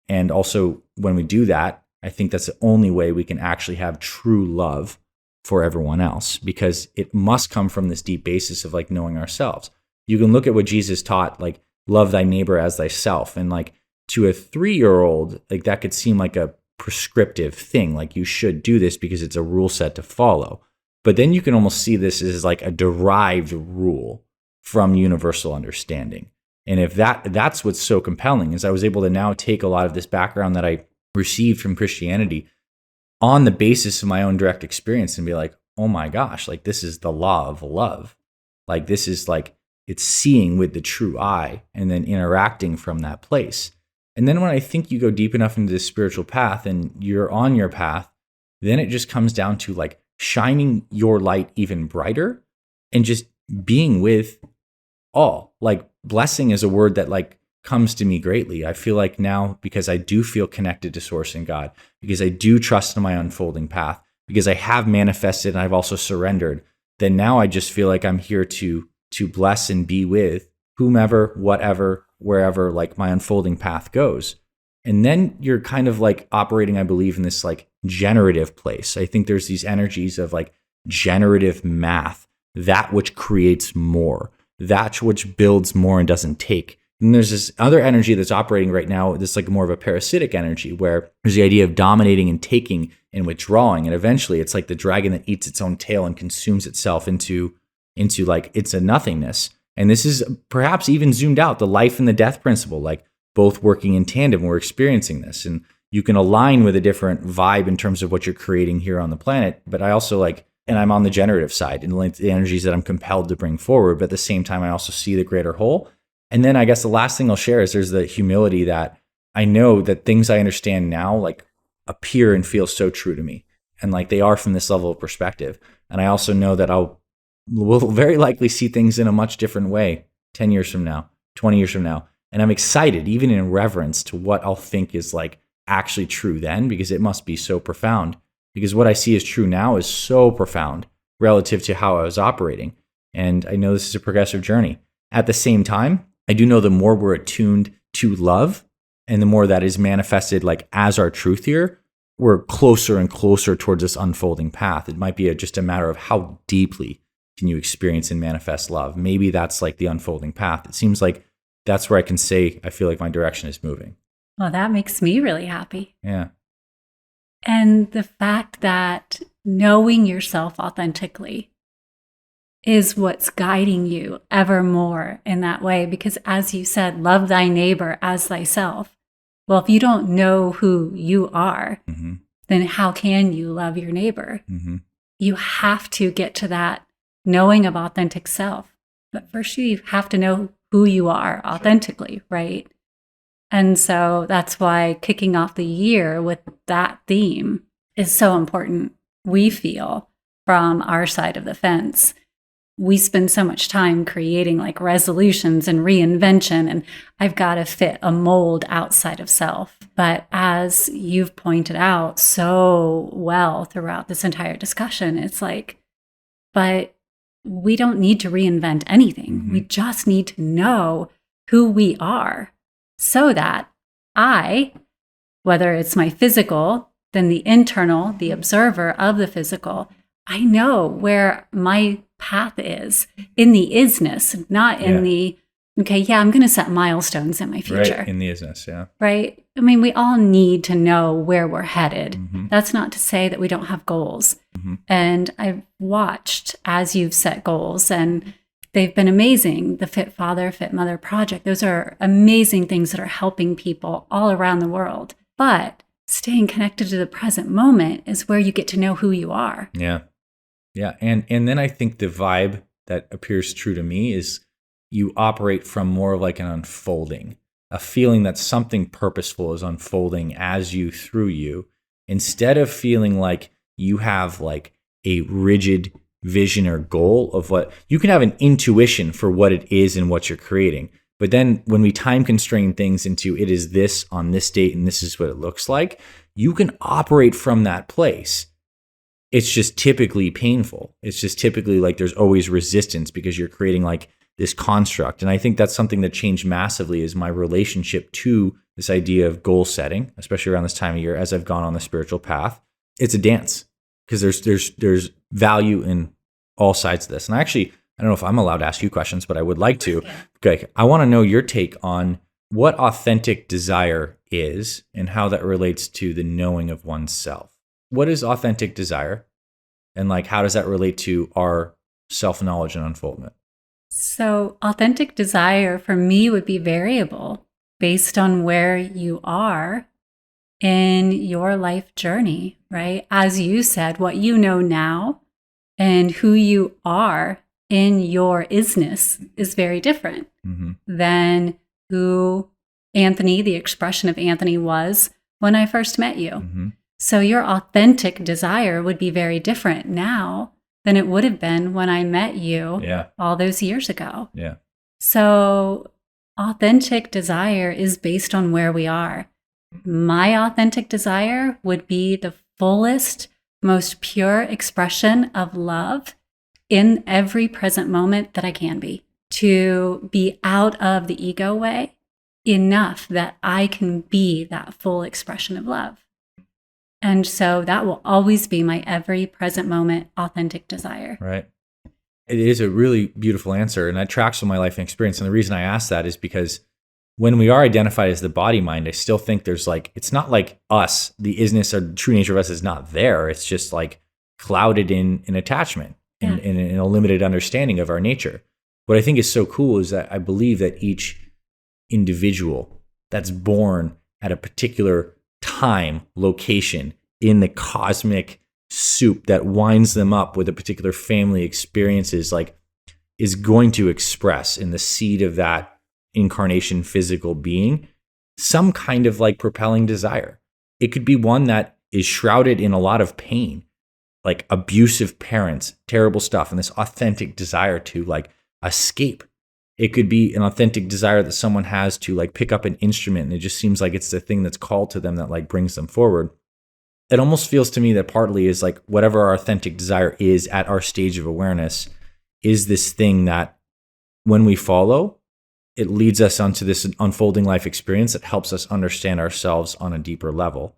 And also when we do that, I think that's the only way we can actually have true love for everyone else, because it must come from this deep basis of like knowing ourselves. You can look at what Jesus taught, like love thy neighbor as thyself. And like to a 3-year-old, like that could seem like a prescriptive thing. Like you should do this because it's a rule set to follow. But then you can almost see this as like a derived rule from universal understanding. And if that's what's so compelling, is I was able to now take a lot of this background that I received from Christianity on the basis of my own direct experience and be like, oh my gosh, like this is the law of love. Like this is like, it's seeing with the true eye and then interacting from that place. And then when I think you go deep enough into this spiritual path and you're on your path, then it just comes down to like shining your light even brighter and just being with all. Like blessing is a word that like comes to me greatly. I feel like now, because I do feel connected to Source and God, because I do trust in my unfolding path, because I have manifested and I've also surrendered, then now I just feel like I'm here to bless and be with whomever, whatever, wherever like my unfolding path goes. And then you're kind of like operating, I believe, in this like generative place. I think there's these energies of like generative math, that which creates more, that which builds more and doesn't take. And there's this other energy that's operating right now, this like more of a parasitic energy, where there's the idea of dominating and taking and withdrawing. And eventually it's like the dragon that eats its own tail and consumes itself into like it's a nothingness. And this is perhaps even zoomed out, the life and the death principle, like both working in tandem. We're experiencing this. And you can align with a different vibe in terms of what you're creating here on the planet. But I also like, and I'm on the generative side and like the energies that I'm compelled to bring forward. But at the same time, I also see the greater whole. And then I guess the last thing I'll share is there's the humility that I know that things I understand now like appear and feel so true to me. And like they are from this level of perspective. And I also know that we'll very likely see things in a much different way 10 years from now, 20 years from now. And I'm excited, even in reverence to what I'll think is like actually true then, because it must be so profound. Because what I see as true now is so profound relative to how I was operating. And I know this is a progressive journey. At the same time, I do know the more we're attuned to love and the more that is manifested like as our truth here, we're closer and closer towards this unfolding path. It might be just a matter of how deeply can you experience and manifest love. Maybe that's like the unfolding path. It seems like that's where I can say I feel like my direction is moving. Well, that makes me really happy. Yeah. And the fact that knowing yourself authentically is what's guiding you ever more in that way. Because as you said, love thy neighbor as thyself. Well, if you don't know who you are, then how can you love your neighbor? You have to get to that knowing of authentic self. But first you have to know who you are authentically, right? And so that's why kicking off the year with that theme is so important. We feel from our side of the fence, we spend so much time creating like resolutions and reinvention, and I've got to fit a mold outside of self. But as you've pointed out so well throughout this entire discussion, it's like, but we don't need to reinvent anything. We just need to know who we are so that whether it's my physical, then the internal, the observer of the physical, I know where my path is in the isness, not in the, I'm going to set milestones in my future. Right, in the isness, yeah. Right? I mean, we all need to know where we're headed. That's not to say that we don't have goals. And I've watched as you've set goals, and they've been amazing. The Fit Father, Fit Mother Project, those are amazing things that are helping people all around the world. But staying connected to the present moment is where you get to know who you are. Yeah. Yeah. And then I think the vibe that appears true to me is you operate from more of like an unfolding, a feeling that something purposeful is unfolding as you, through you, instead of feeling like you have like a rigid vision or goal of what you can have an intuition for what it is and what you're creating. But then when we time constrain things into it is this on this date and this is what it looks like, you can operate from that place. It's just typically painful. It's just typically like there's always resistance because you're creating like this construct. And I think that's something that changed massively is my relationship to this idea of goal setting, especially around this time of year as I've gone on the spiritual path. It's a dance because there's value in all sides of this. And actually, I don't know if I'm allowed to ask you questions, but I would like to. Okay, I want to know your take on what authentic desire is and how that relates to the knowing of oneself. What is authentic desire? And like, how does that relate to our self-knowledge and unfoldment? So, authentic desire for me would be variable based on where you are in your life journey, right? As you said, what you know now and who you are in your isness is very different than who Anthony, the expression of Anthony, was when I first met you. So your authentic desire would be very different now than it would have been when I met you all those years ago. Yeah. So authentic desire is based on where we are. My authentic desire would be the fullest, most pure expression of love in every present moment that I can be, to be out of the ego way enough that I can be that full expression of love. And so that will always be my every present moment authentic desire. Right. It is a really beautiful answer, and that tracks with my life and experience. And the reason I ask that is because when we are identified as the body mind, I still think there's like, it's not like us, the isness or true nature of us is not there. It's just like clouded in an attachment and in a limited understanding of our nature. What I think is so cool is that I believe that each individual that's born at a particular time, location in the cosmic soup that winds them up with a particular family experiences, like, is going to express in the seed of that incarnation physical being some kind of like propelling desire. It could be one that is shrouded in a lot of pain, like abusive parents, terrible stuff, and this authentic desire to like escape. It could be an authentic desire that someone has to like pick up an instrument, and it just seems like it's the thing that's called to them that like brings them forward. It almost feels to me that partly is like whatever our authentic desire is at our stage of awareness is this thing that when we follow, it leads us onto this unfolding life experience that helps us understand ourselves on a deeper level.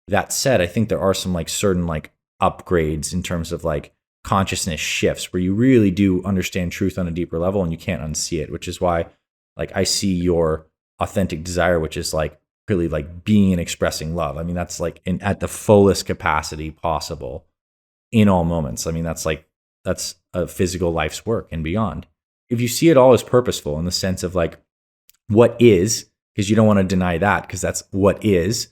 That said, I think there are some like certain like upgrades in terms of like consciousness shifts where you really do understand truth on a deeper level and you can't unsee it, which is why like I see your authentic desire, which is like really like being and expressing love. I mean, that's like at the fullest capacity possible in all moments. I mean, that's a physical life's work and beyond. If you see it all as purposeful in the sense of like what is, because you don't want to deny that because that's what is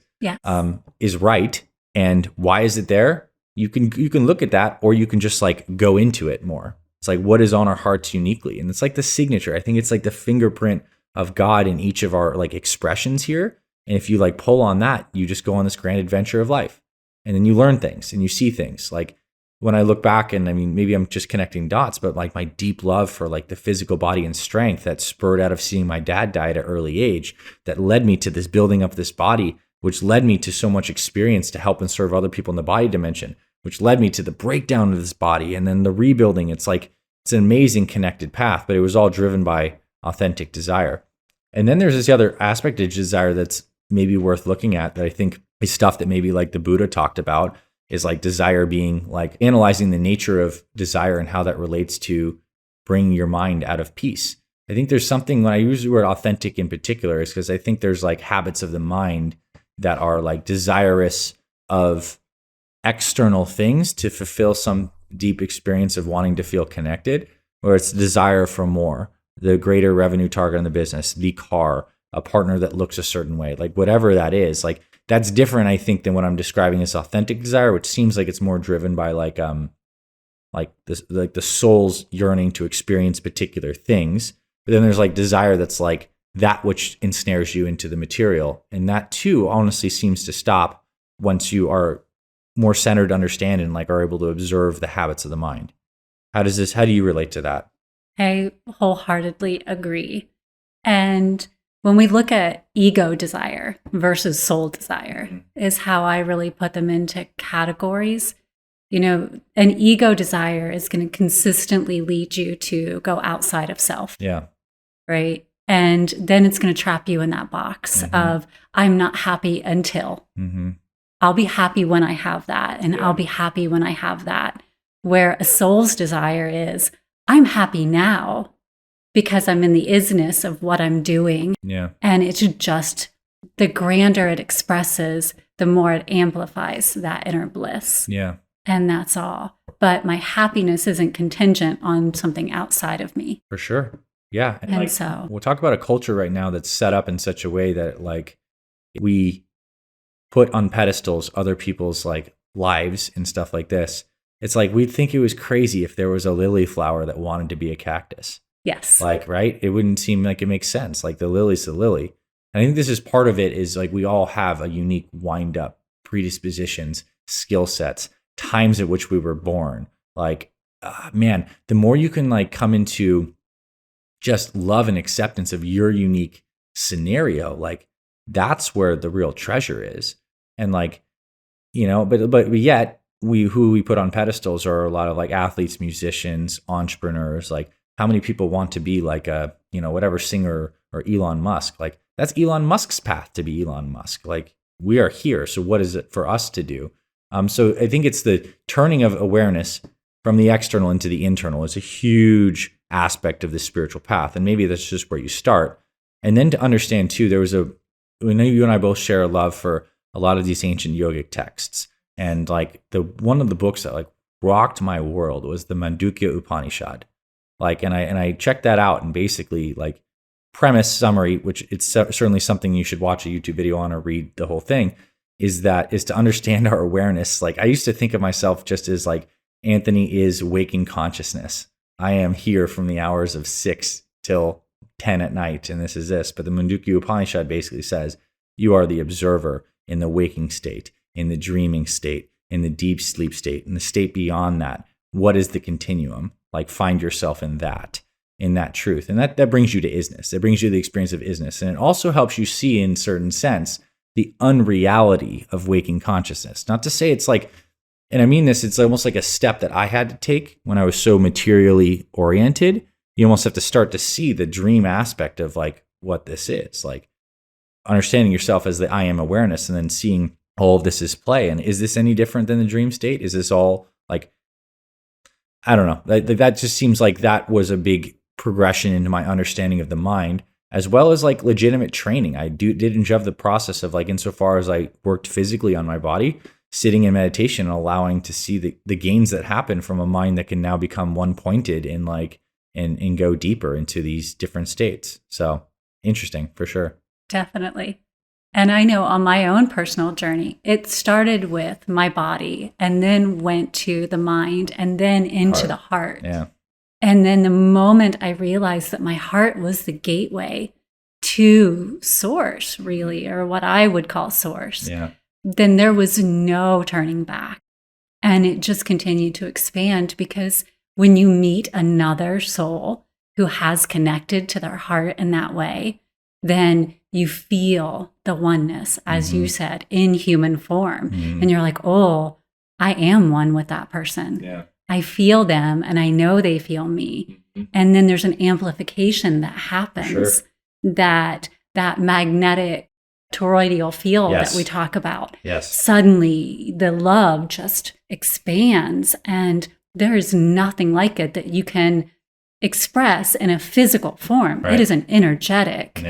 right. And why is it there? You can look at that, or you can just like go into it more. It's like what is on our hearts uniquely. And it's like the signature. I think it's like the fingerprint of God in each of our like expressions here. And if you like pull on that, you just go on this grand adventure of life. And then you learn things and you see things. Like when I look back, and I mean, maybe I'm just connecting dots, but like my deep love for like the physical body and strength that spurred out of seeing my dad die at an early age, that led me to this building up this body, which led me to so much experience to help and serve other people in the body dimension, which led me to the breakdown of this body and then the rebuilding. It's like, it's an amazing connected path, but it was all driven by authentic desire. And then there's this other aspect of desire that's maybe worth looking at that I think is stuff that maybe like the Buddha talked about, is like desire being like analyzing the nature of desire and how that relates to bringing your mind out of peace. I think there's something, when I use the word authentic in particular, is because I think there's like habits of the mind that are like desirous of external things to fulfill some deep experience of wanting to feel connected, or it's desire for more, the greater revenue target in the business, the car, a partner that looks a certain way, like whatever that is, like that's different, I think, than what I'm describing as authentic desire, which seems like it's more driven by like this, like the soul's yearning to experience particular things. But then there's like desire that's like that which ensnares you into the material, and that too honestly seems to stop once you are more centered, understand, and like are able to observe the habits of the mind. How do you relate to that? I wholeheartedly agree. And when we look at ego desire versus soul desire, is how I really put them into categories. You know, an ego desire is going to consistently lead you to go outside of self. Yeah. Right. And then it's going to trap you in that box of, I'm not happy until. I'll be happy when I have that. And I'll be happy when I have that. Where a soul's desire is, I'm happy now because I'm in the isness of what I'm doing. Yeah. And it's just, the grander it expresses, the more it amplifies that inner bliss. Yeah. and that's all. But my happiness isn't contingent on something outside of me. For sure. Yeah. And like, so we'll talk about a culture right now that's set up in such a way that like we put on pedestals other people's like lives and stuff like this. It's like we'd think it was crazy if there was a lily flower that wanted to be a cactus. yes. Like, right? It wouldn't seem like it makes sense. Like the lily's the lily. And I think this is part of it is like we all have a unique wind up, predispositions, skill sets, times at which we were born. Like, man, the more you can like come into just love and acceptance of your unique scenario, like that's where the real treasure is. And like, but yet who we put on pedestals are a lot of like athletes, musicians, entrepreneurs. Like how many people want to be like a, whatever singer or Elon Musk? Like that's Elon Musk's path to be Elon Musk. Like we are here. So what is it for us to do? So I think it's the turning of awareness from the external into the internal is a huge aspect of the spiritual path. And maybe that's just where you start. And then to understand too, we know you and I both share a love for a lot of these ancient yogic texts. And like one of the books that like rocked my world was the Mandukya Upanishad. Like, and I checked that out and basically like premise summary, which it's certainly something you should watch a YouTube video on or read the whole thing, is to understand our awareness. Like I used to think of myself just as like Anthony is waking consciousness. I am here from the hours of 6 till 10 at night, and this is this. But the Mandukya Upanishad basically says you are the observer in the waking state, in the dreaming state, in the deep sleep state, in the state beyond that. What is the continuum? Like find yourself in that truth. And that brings you to isness. It brings you the experience of isness. And it also helps you see in certain sense the unreality of waking consciousness. Not to say it's like, and I mean this, it's almost like a step that I had to take when I was so materially oriented. You almost have to start to see the dream aspect of like what this is, like understanding yourself as the I am awareness and then seeing all of this is play. And is this any different than the dream state? Is this all like, I don't know. That just seems like that was a big progression into my understanding of the mind, as well as like legitimate training. I did enjoy the process of like, insofar as I worked physically on my body, sitting in meditation and allowing to see the gains that happen from a mind that can now become one pointed and like, and go deeper into these different states. So interesting for sure. Definitely. And I know on my own personal journey, it started with my body and then went to the mind and then into the heart. Yeah. And then the moment I realized that my heart was the gateway to source, really, or what I would call source, then there was no turning back. And it just continued to expand, because when you meet another soul who has connected to their heart in that way, then you feel the oneness, as you said, in human form. And you're like, oh, I am one with that person. Yeah. I feel them and I know they feel me. And then there's an amplification that happens, that magnetic toroidal field that we talk about. Suddenly the love just expands, and there is nothing like it that you can express in a physical form. It is an energetic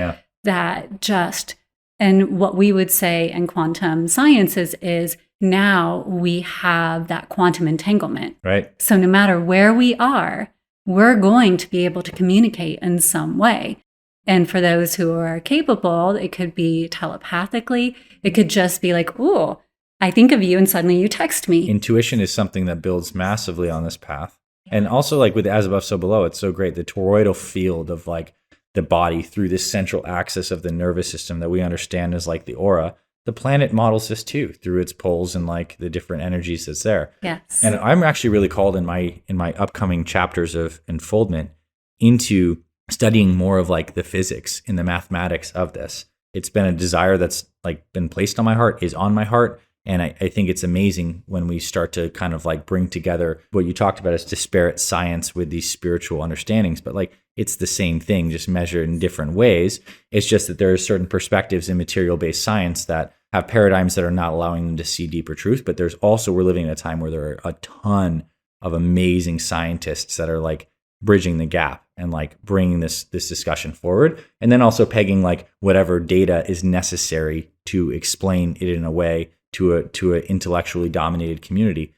that just, and what we would say in quantum sciences is now we have that quantum entanglement. Right. So no matter where we are, we're going to be able to communicate in some way. And for those who are capable, it could be telepathically. It could just be like, oh, I think of you and suddenly you text me. Intuition is something that builds massively on this path. And also like with as above, so below, it's so great. The toroidal field of like the body through this central axis of the nervous system that we understand as like the aura. The planet models this too through its poles and like the different energies that's there. Yes. And I'm actually really called in my upcoming chapters of Enfoldment into studying more of like the physics and the mathematics of this. It's been a desire that's like been placed on my heart, is on my heart. And I think it's amazing when we start to kind of like bring together what you talked about as disparate science with these spiritual understandings. But like it's the same thing, just measured in different ways. It's just that there are certain perspectives in material-based science that have paradigms that are not allowing them to see deeper truth. But there's also, we're living in a time where there are a ton of amazing scientists that are like bridging the gap and like bringing this discussion forward. And then also pegging like whatever data is necessary to explain it in a way to an intellectually dominated community.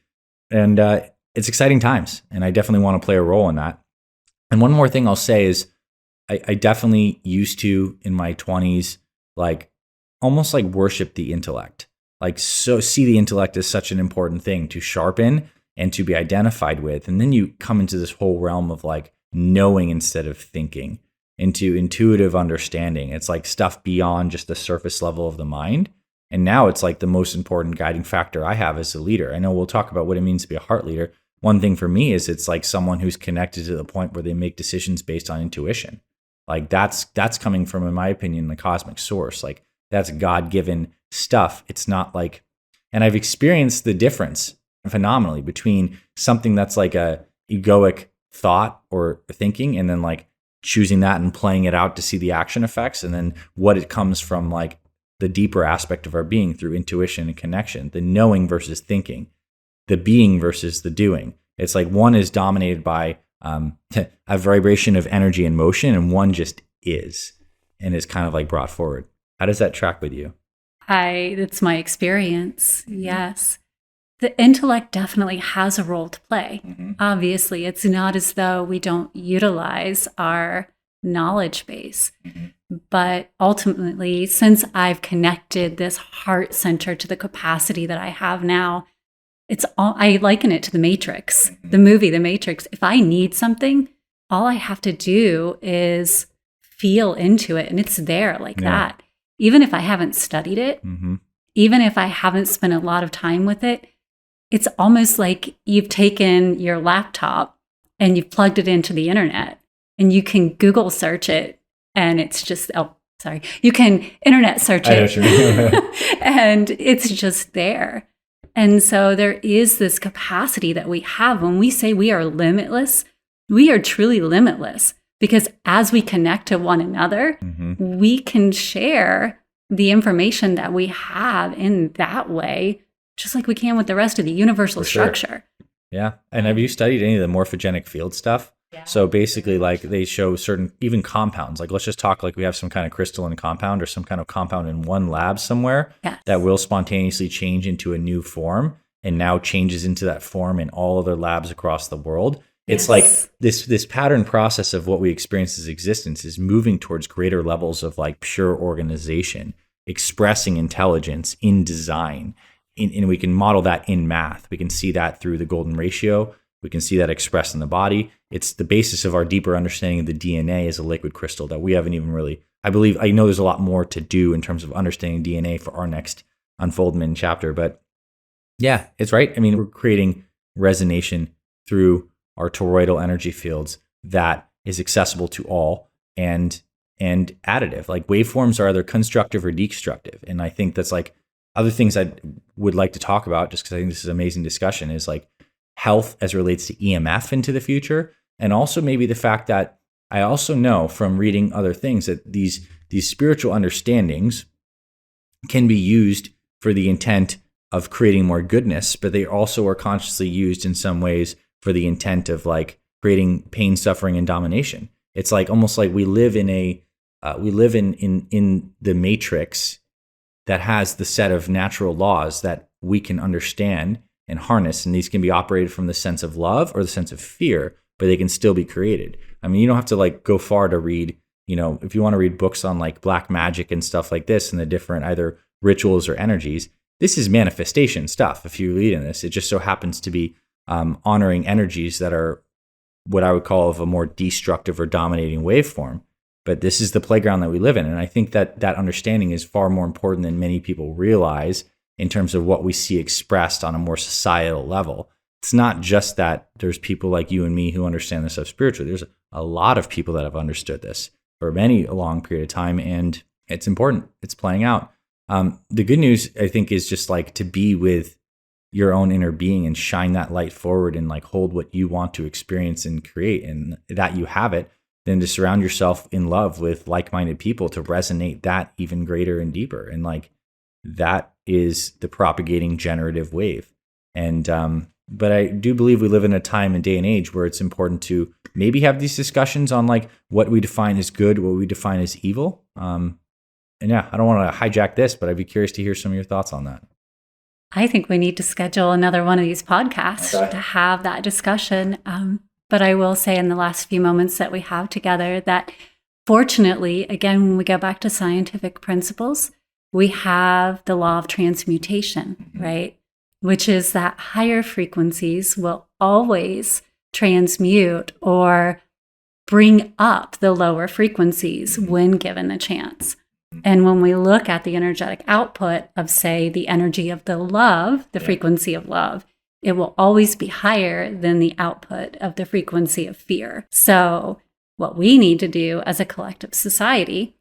And it's exciting times, and I definitely want to play a role in that. And one more thing I'll say is I definitely used to, in my 20s, like almost like worship the intellect. Like, so see the intellect as such an important thing to sharpen and to be identified with. And then you come into this whole realm of like knowing instead of thinking, into intuitive understanding. It's like stuff beyond just the surface level of the mind. And now it's like the most important guiding factor I have as a leader. I know we'll talk about what it means to be a heart leader. One thing for me is it's like someone who's connected to the point where they make decisions based on intuition. Like that's coming from, in my opinion, the cosmic source. Like that's God-given stuff. It's not like, and I've experienced the difference phenomenally between something that's like a egoic thought or thinking, and then like choosing that and playing it out to see the action effects, and then what it comes from like the deeper aspect of our being through intuition and connection, the knowing versus thinking, the being versus the doing. It's like one is dominated by a vibration of energy and motion, and one just is and is kind of like brought forward. How does that track with you? It's my experience. Yes. The intellect definitely has a role to play. Obviously, it's not as though we don't utilize our knowledge base. But ultimately, since I've connected this heart center to the capacity that I have now, I liken it to the Matrix, the movie, The Matrix. If I need something, all I have to do is feel into it, and it's there like that. Even if I haven't studied it, even if I haven't spent a lot of time with it, it's almost like you've taken your laptop and you've plugged it into the internet, and you can Google search it, and it's just, you can internet search it, and it's just there. And so there is this capacity that we have. When we say we are limitless, we are truly limitless, because as we connect to one another, we can share the information that we have in that way, just like we can with the rest of the universal structure. Yeah. And have you studied any of the morphogenic field stuff? Yeah. So basically, like they show certain, even compounds, like let's just talk like we have some kind of crystalline compound or some kind of compound in one lab somewhere that will spontaneously change into a new form, and now changes into that form in all other labs across the world. It's like this pattern process of what we experience as existence is moving towards greater levels of like pure organization, expressing intelligence in design. And we can model that in math. We can see that through the golden ratio. We can see that expressed in the body. It's the basis of our deeper understanding of the DNA as a liquid crystal that we haven't even really, I know there's a lot more to do in terms of understanding DNA for our next unfoldment chapter. But yeah, it's right. I mean, we're creating resonation through our toroidal energy fields that is accessible to all and additive. Like waveforms are either constructive or destructive. And I think that's like other things I would like to talk about, just because I think this is an amazing discussion, is like health as it relates to EMF into the future. And also maybe the fact that I also know from reading other things that these spiritual understandings can be used for the intent of creating more goodness, but they also are consciously used in some ways for the intent of like creating pain, suffering, and domination. It's like almost like we live in the matrix that has the set of natural laws that we can understand and harness, and these can be operated from the sense of love or the sense of fear, but they can still be created. I mean, you don't have to like go far to read, if you want to read books on like black magic and stuff like this and the different either rituals or energies, this is manifestation stuff. If you read in this, it just so happens to be honoring energies that are what I would call of a more destructive or dominating waveform. But this is the playground that we live in. And I think that understanding is far more important than many people realize in terms of what we see expressed on a more societal level. It's not just that there's people like you and me who understand this stuff spiritually. There's a lot of people that have understood this for a long period of time, and it's important. It's playing out. The good news, I think, is just like to be with your own inner being and shine that light forward and like hold what you want to experience and create, and that you have it, then to surround yourself in love with like-minded people to resonate that even greater and deeper. And like that is the propagating generative wave. And but I do believe we live in a time and day and age where it's important to maybe have these discussions on like what we define as good, what we define as evil. And yeah, I don't want to hijack this, but I'd be curious to hear some of your thoughts on that. I think we need to schedule another one of these podcasts to have that discussion. But I will say in the last few moments that we have together that fortunately, again, when we go back to scientific principles, we have the law of transmutation, right? Which is that higher frequencies will always transmute or bring up the lower frequencies when given the chance. And when we look at the energetic output of, say, the energy of the love, the frequency of love, it will always be higher than the output of the frequency of fear. So what we need to do as a collective society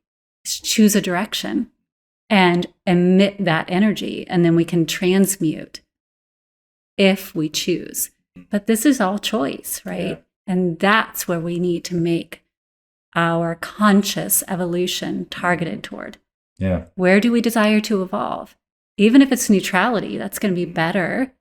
is choose a direction and emit that energy, and then we can transmute if we choose. But this is all choice, right? Yeah. And that's where we need to make our conscious evolution targeted toward. Yeah. Where do we desire to evolve? Even if it's neutrality, that's going to be better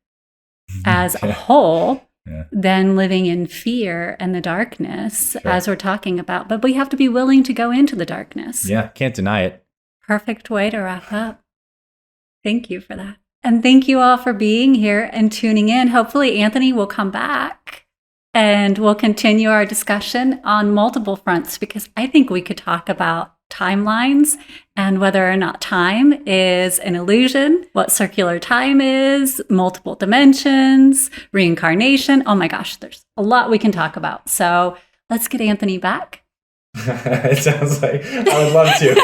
as a whole than living in fear and the darkness, as we're talking about. But we have to be willing to go into the darkness. Yeah, can't deny it. Perfect way to wrap up. Thank you for that. And thank you all for being here and tuning in. Hopefully Anthony will come back and we'll continue our discussion on multiple fronts, because I think we could talk about timelines and whether or not time is an illusion, what circular time is, multiple dimensions, reincarnation. Oh my gosh, there's a lot we can talk about. So let's get Anthony back. It sounds like I would love to.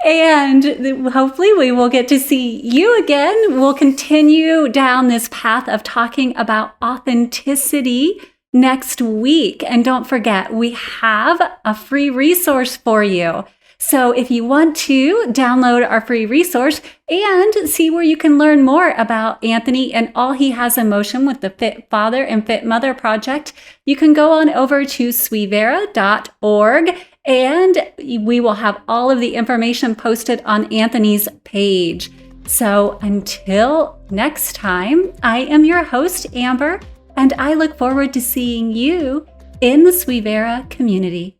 And hopefully we will get to see you again. We'll continue down this path of talking about authenticity next week. And don't forget, we have a free resource for you. So if you want to download our free resource and see where you can learn more about Anthony and all he has in motion with the Fit Father and Fit Mother project, you can go on over to swivera.org and we will have all of the information posted on Anthony's page. So until next time, I am your host, Amber, and I look forward to seeing you in the Swivera community.